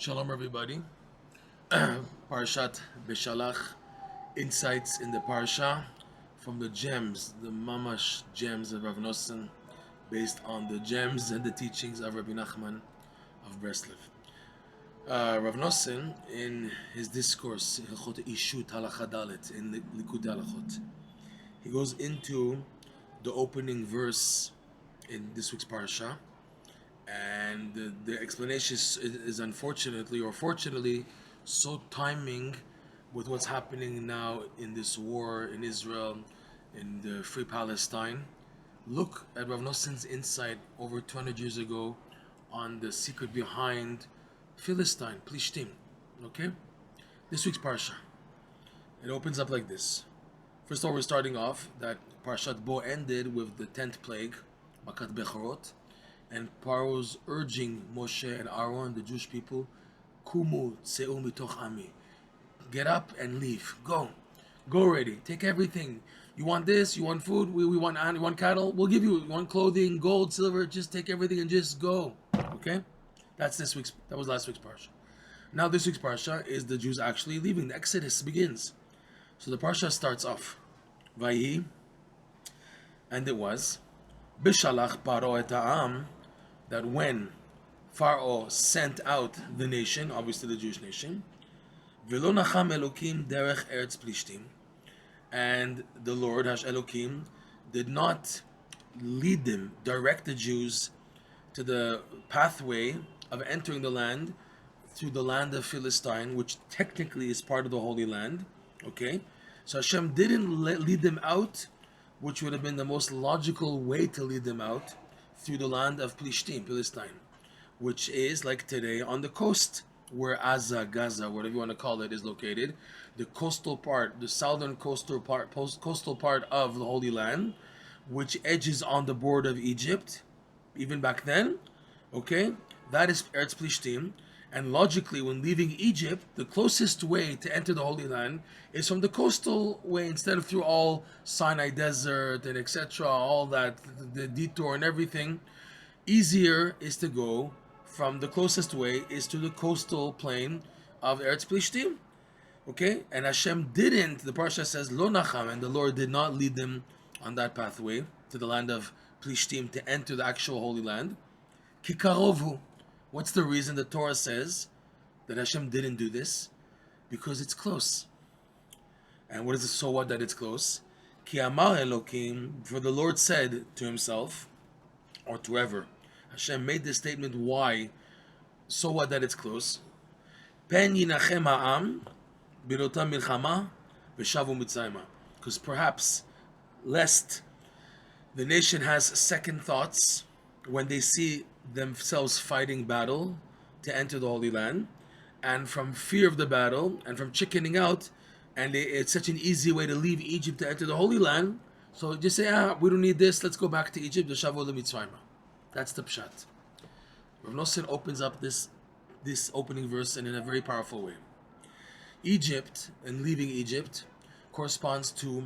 Shalom, everybody. Parshat BeShalach, insights in the Parsha from the gems, the mamash gems of Rav Nosson, based on the gems and the teachings of Rabbi Nachman of Breslov. Rav Nosson, in his discourse, Hilchot Ishut Halacha Dalet, in Likutey Halachot, he goes into the opening verse in this week's Parsha, and the explanation is unfortunately or fortunately so timing with what's happening now in this war in Israel, in the free Palestine. Look at Rav Nosson's insight over 200 years ago on the secret behind Philistine, Plishtim. Okay? This week's Parsha. It opens up like this. First of all, we're starting off that Parshat Bo ended with the 10th plague, Makat Bechorot, and Paro's urging Moshe and Aaron, the Jewish people, Kumu tseu mitoch ami. Get up and leave. Go. Go already. Take everything. You want this? You want food? We want you want cattle? We'll give you. You want clothing, gold, silver? Just take everything and just go. Okay? That was last week's Parsha. Now this week's Parsha is the Jews actually leaving. The Exodus begins. So the Parsha starts off. Vayhi, and it was BeShalach Paro et ha'am, that when Pharaoh sent out the nation, obviously the Jewish nation, V'lo nacham Elokim derech Eretz Plishtim, and the Lord Hash Elokim did not lead them, direct the Jews to the pathway of entering the land through the land of Philistine, which technically is part of the Holy Land. Okay, so Hashem didn't lead them out, which would have been the most logical way to lead them out, through the land of Plishtim, Philistine, which is like today on the coast where Gaza, whatever you want to call it, is located. The coastal part, the southern coastal part of the Holy Land, which edges on the border of Egypt, even back then. Okay, that is Eretz Plishtim. And logically, when leaving Egypt, the closest way to enter the Holy Land is from the coastal way, instead of through all Sinai Desert and etc., all that, the detour and everything. Easier is to go from the closest way is to the coastal plain of Eretz Plishtim. Okay? And Hashem didn't, the Parsha says, Lo nacham, and the Lord did not lead them on that pathway to the land of Plishtim to enter the actual Holy Land. Kikarovu. What's the reason the Torah says that Hashem didn't do this? Because it's close. And what is it, so what that it's close? Ki amar Elokim, for the Lord said to himself, or to whoever, Hashem made this statement, why? So what that it's close? Pen yinachem ha'am, birotam milchama, v'shavu mitzrayma. Because perhaps, lest the nation has second thoughts when they see themselves fighting battle to enter the Holy Land, and from fear of the battle and from chickening out, and it's such an easy way to leave Egypt to enter the Holy Land, so just say, we don't need this, let's go back to Egypt. That's the pshat. Rav Nosson opens up this opening verse and in a very powerful way. Egypt and leaving Egypt corresponds to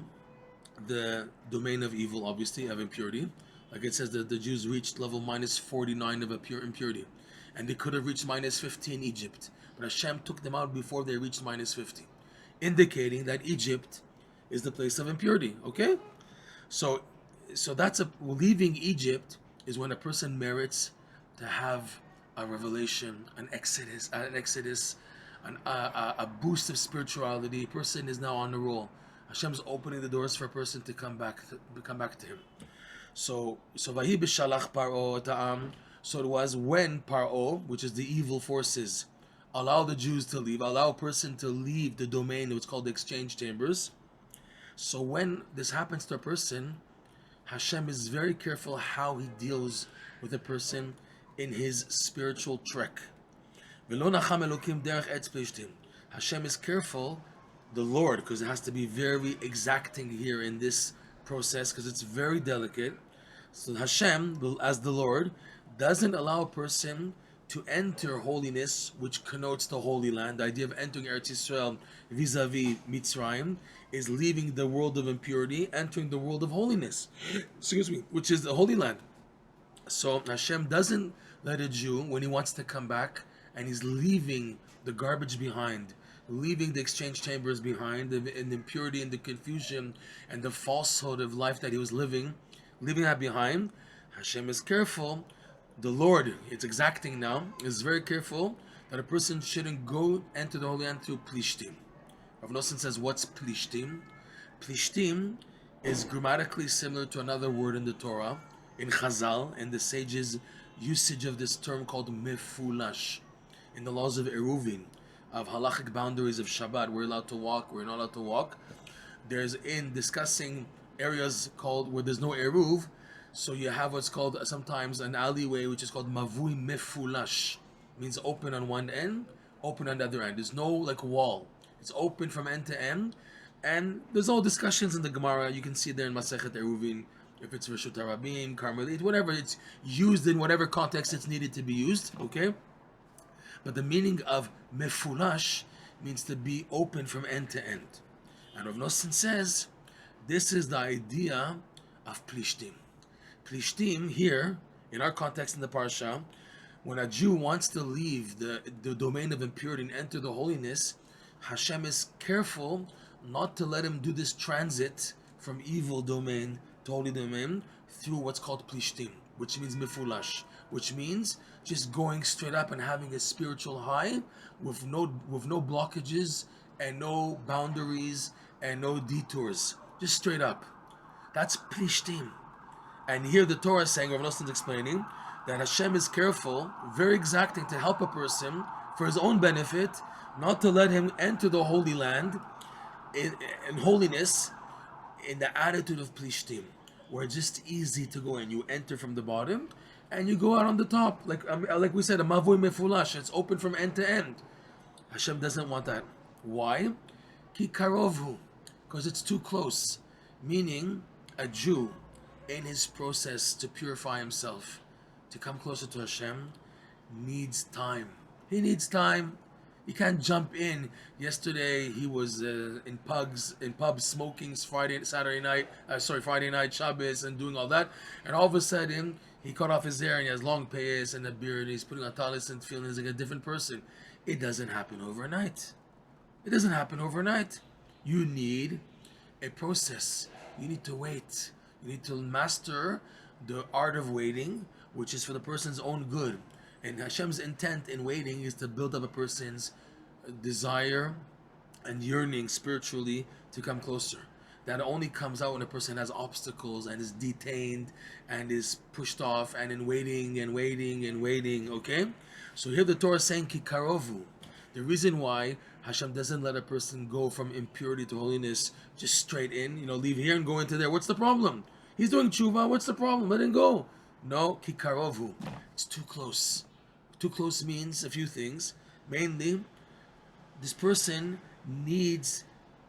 the domain of evil, obviously, of impurity. Like it says that the Jews reached level minus 49 of impurity. And they could have reached minus 50 in Egypt. But Hashem took them out before they reached minus 50. Indicating that Egypt is the place of impurity. Okay? So that's leaving Egypt is when a person merits to have a revelation, an exodus, a boost of spirituality. A person is now on the roll. Hashem's opening the doors for a person to come back to Him. So Vahi BeShalach Paro Ta'am. So it was when Paro, which is the evil forces, allow the Jews to leave, allow a person to leave the domain, what's called the exchange chambers. So when this happens to a person, Hashem is very careful how He deals with a person in his spiritual trek. Hashem is careful, the Lord, because it has to be very exacting here in this process, because it's very delicate. So Hashem, as the Lord, doesn't allow a person to enter holiness, which connotes the Holy Land. The idea of entering Eretz Yisrael vis-a-vis Mitzrayim is leaving the world of impurity, entering the world of holiness, which is the Holy Land. So Hashem doesn't let a Jew, when he wants to come back and he's leaving the garbage behind, leaving the exchange chambers behind, and the impurity and the confusion and the falsehood of life that he was living, leaving that behind. Hashem is careful. The Lord, it's exacting now, is very careful that a person shouldn't go enter the Holy Land through Plishtim. Rav Nosson says, what's Plishtim? Plishtim is grammatically similar to another word in the Torah, in Chazal, and the sages' usage of this term called mefulash. In the laws of Eruvin, of halachic boundaries of Shabbat, we're allowed to walk, we're not allowed to walk. There's in discussing areas called where there's no Eruv, so you have what's called sometimes an alleyway, which is called mavui mefulash. Means open on one end, open on the other end. There's no like wall. It's open from end to end. And there's all discussions in the Gemara. You can see there in Masechet Eruvin, if it's Rishut Harabim, Carmelit, whatever, it's used in whatever context it's needed to be used, okay? But the meaning of mefulash means to be open from end to end. And Rav Nosson says, this is the idea of Plishtim. Plishtim here, in our context in the Parsha, when a Jew wants to leave the domain of impurity and enter the holiness, Hashem is careful not to let him do this transit from evil domain to holy domain through what's called Plishtim, which means mefulash, which means just going straight up and having a spiritual high with no blockages and no boundaries and no detours, just straight up. That's Plishtim. And here the Torah is saying, Rav Nosson is explaining, that Hashem is careful, very exacting to help a person for his own benefit, not to let him enter the Holy Land in holiness, in the attitude of Plishtim, where it's just easy to go in. You enter from the bottom, and you go out on the top. Like we said, a mavui mefulash, it's open from end to end. Hashem doesn't want that. Why? Ki karovhu, because it's too close. Meaning, a Jew, in his process to purify himself, to come closer to Hashem, needs time. He needs time. He can't jump in. Yesterday he was in pubs smoking Friday night Shabbos and doing all that, and all of a sudden he cut off his hair and he has long payas and a beard and he's putting on talis and feeling like a different person. It doesn't happen overnight. It doesn't happen overnight. You need a process. You need to wait. You need to master the art of waiting, which is for the person's own good. And Hashem's intent in waiting is to build up a person's desire and yearning spiritually to come closer. That only comes out when a person has obstacles and is detained and is pushed off and in waiting and waiting and waiting, okay? So here the Torah is saying, Ki karovu. The reason why Hashem doesn't let a person go from impurity to holiness just straight in, leave here and go into there. What's the problem? He's doing tshuva, what's the problem? Let him go. No, Ki karovu. It's too close. Too close means a few things. Mainly, this person needs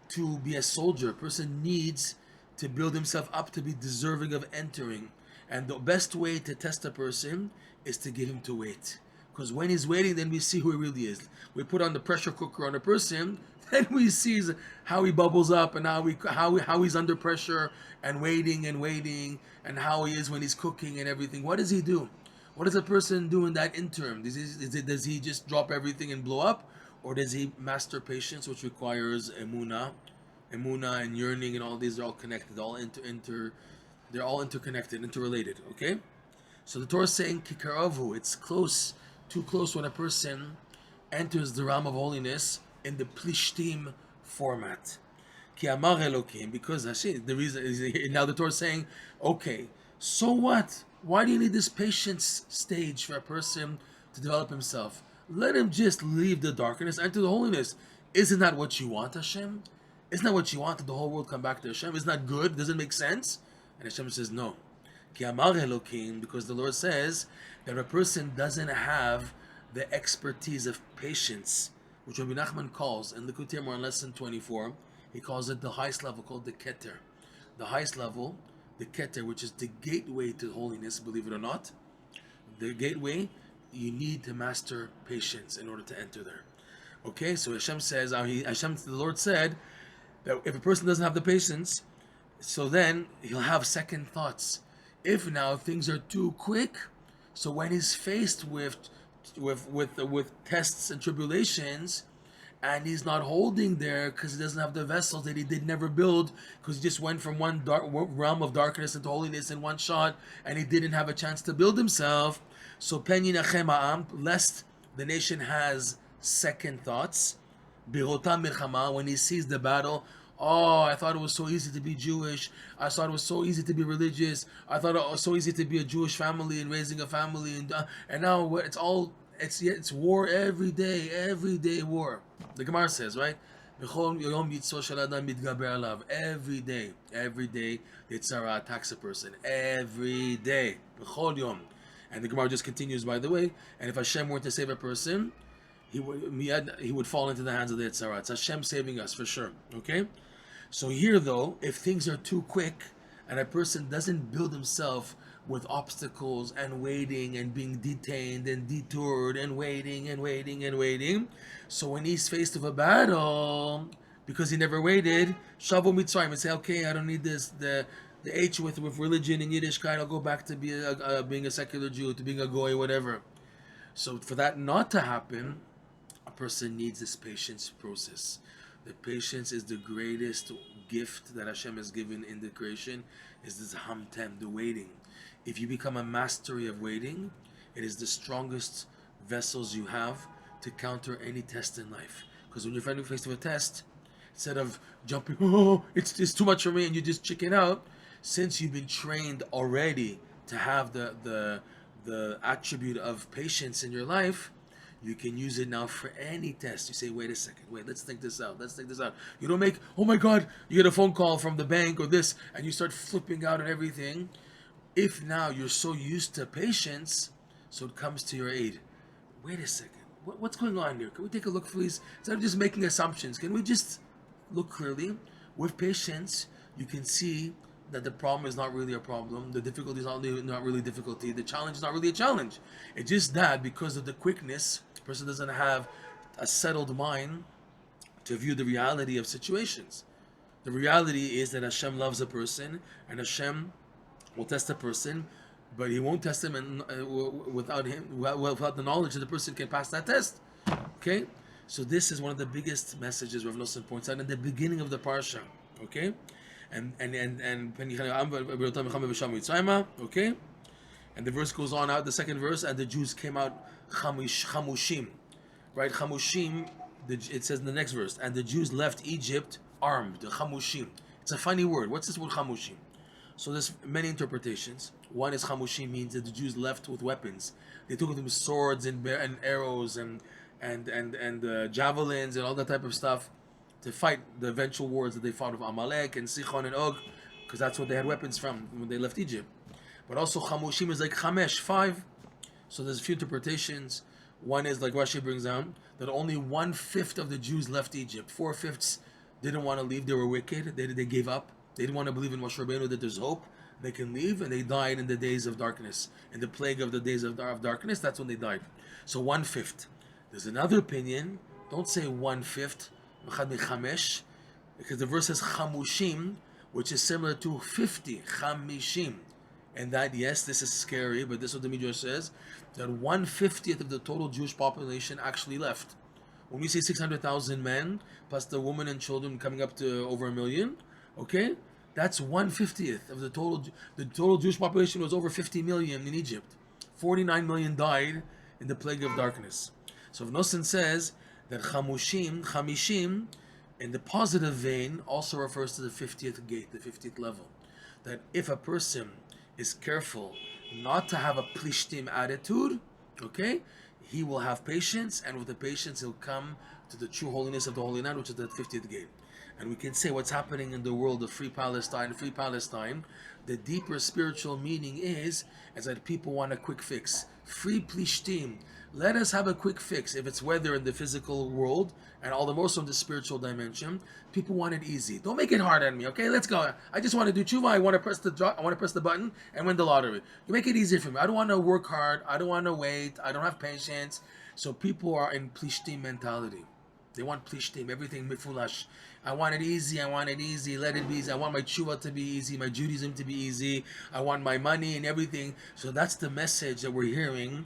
to be a soldier. A person needs to build himself up to be deserving of entering. And the best way to test a person is to get him to wait. Because when he's waiting, then we see who he really is. We put on the pressure cooker on a person, then we see how he bubbles up and how he's under pressure and waiting and how he is when he's cooking and everything. What does he do? What does a person do in that interim? Does he just drop everything and blow up? Or does he master patience, which requires emunah and yearning, and all these are all connected, they're all interconnected, interrelated, okay? So the Torah is saying, Kikaravu, it's close, too close when a person enters the realm of holiness in the Plishtim format. Ki amar Elokim, because Hashem, the reason is, now the Torah is saying, okay, so what? Why do you need this patience stage for a person to develop himself? Let him just leave the darkness, enter the holiness. Isn't that what you want, Hashem? Isn't that what you want, that the whole world come back to Hashem? Isn't that good? Does it make sense? And Hashem says no. Ki amar Elokim, because the Lord says that a person doesn't have the expertise of patience, which Rabbi Nachman calls, in Likutey Moharan lesson 24, he calls it the highest level, called the Keter. The highest level, the Keter, which is the gateway to holiness, believe it or not. The gateway, you need to master patience in order to enter there. Okay, so Hashem says, the Lord said that if a person doesn't have the patience, so then he'll have second thoughts. If now things are too quick, so when he's faced with with tests and tribulations, and he's not holding there because he doesn't have the vessels that he did never build, because he just went from one realm of darkness into holiness in one shot, and he didn't have a chance to build himself. So pen yinachem ha'am, lest the nation has second thoughts. Birotam milchama, when he sees the battle. Oh, I thought it was so easy to be Jewish. I thought it was so easy to be religious. I thought it was so easy to be a Jewish family and raising a family, and now it's war every day war. The Gemara says, right? Every day, the Tzara attacks a person. Every day. And the Gemara just continues, by the way, and if Hashem were to save a person, he would fall into the hands of the Tzara. It's Hashem saving us, for sure. Okay? So here, though, if things are too quick, and a person doesn't build himself with obstacles and waiting and being detained and detoured and waiting. So when he's faced with a battle, because he never waited, Shavu Mitzrayim, and say, okay, I don't need this, the H with religion in Yiddishkeit, I'll go back to being a secular Jew, to being a goy, whatever. So for that not to happen, a person needs this patience process. The patience is the greatest gift that Hashem has given in the creation, is this hamtem, the waiting. If you become a mastery of waiting, it is the strongest vessels you have to counter any test in life. Because when you're finally faced with a test, instead of jumping, oh, it's too much for me, and you just chicken out, since you've been trained already to have the attribute of patience in your life, you can use it now for any test. You say, wait a second, let's think this out. You don't make, oh my God, you get a phone call from the bank or this, and you start flipping out at everything. If now you're so used to patience, so it comes to your aid. Wait a second, what's going on here? Can we take a look, please? Instead of just making assumptions, can we just look clearly? With patience, you can see that the problem is not really a problem, the difficulty is not really difficulty, the challenge is not really a challenge. It's just that because of the quickness, the person doesn't have a settled mind to view the reality of situations. The reality is that Hashem loves a person, and Hashem will test a person, but He won't test him without the knowledge that the person can pass that test. Okay, so this is one of the biggest messages Rav Nosson points out in the beginning of the parsha. Okay, okay, and the verse goes on out. The second verse, and the Jews came out chamushim, right? Chamushim. It says in the next verse, and the Jews left Egypt armed. Chamushim. It's a funny word. What's this word chamushim? So there's many interpretations. One is chamushim means that the Jews left with weapons. They took with them swords and arrows and javelins and all that type of stuff to fight the eventual wars that they fought with Amalek and Sichon and Og, because that's what they had weapons from when they left Egypt. But also chamushim is like chamesh, 5. So there's a few interpretations. One is, like Rashi brings down, that only 1/5 of the Jews left Egypt. 4/5 didn't want to leave. They were wicked. They gave up. They didn't want to believe in Moshe Rabbeinu that there's hope. They can leave, and they died in the days of darkness. In the plague of the days of darkness, that's when they died. So 1/5. There's another opinion. Don't say 1/5, because the verse says chamushim, which is similar to 50, chamishim. And that, yes, this is scary, but this is what the Midrash says, that 1/50 of the total Jewish population actually left. When we say 600,000 men, plus the women and children coming up to over 1 million, okay, that's 1/50 of the total. The total Jewish population was over 50 million in Egypt. 49 million died in the plague of darkness. So Nosson says that chamishim, in the positive vein, also refers to the 50th gate, the 50th level. That if a person is careful not to have a Plishtim attitude, okay, he will have patience, and with the patience he'll come to the true holiness of the Holy Land, which is the 50th gate. And we can say what's happening in the world of free Palestine, the deeper spiritual meaning is that people want a quick fix. Free Plishtim. Let us have a quick fix. If it's whether in the physical world, and all the more so in the spiritual dimension, people want it easy. Don't make it hard on me, okay? Let's go. I just want to do tshuva. I want to press the button and win the lottery. You make it easier for me. I don't want to work hard. I don't want to wait. I don't have patience. So people are in Plishtim mentality. They want Plishtim, everything mifulash. I want it easy, let it be easy. I want my tshuva to be easy, my Judaism to be easy. I want my money and everything. So that's the message that we're hearing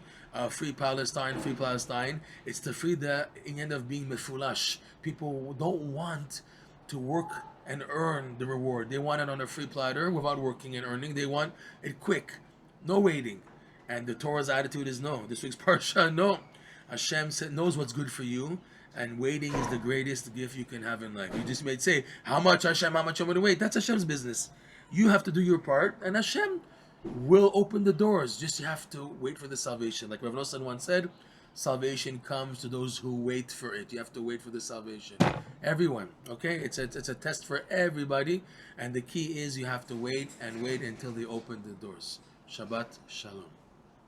free Palestine, free Palestine. It's to free the end of being mefulash. People don't want to work and earn the reward. They want it on a free platter without working and earning. They want it quick, no waiting. And the Torah's attitude is no. This week's parsha, no. Hashem knows what's good for you, and waiting is the greatest gift you can have in life. You just may say, how much Hashem, how much I'm going to wait? That's Hashem's business. You have to do your part, and Hashem will open the doors. Just you have to wait for the salvation. Like Rav Nosson once said, salvation comes to those who wait for it. You have to wait for the salvation. Everyone, okay? It's a test for everybody, and the key is you have to wait and wait until they open the doors. Shabbat Shalom.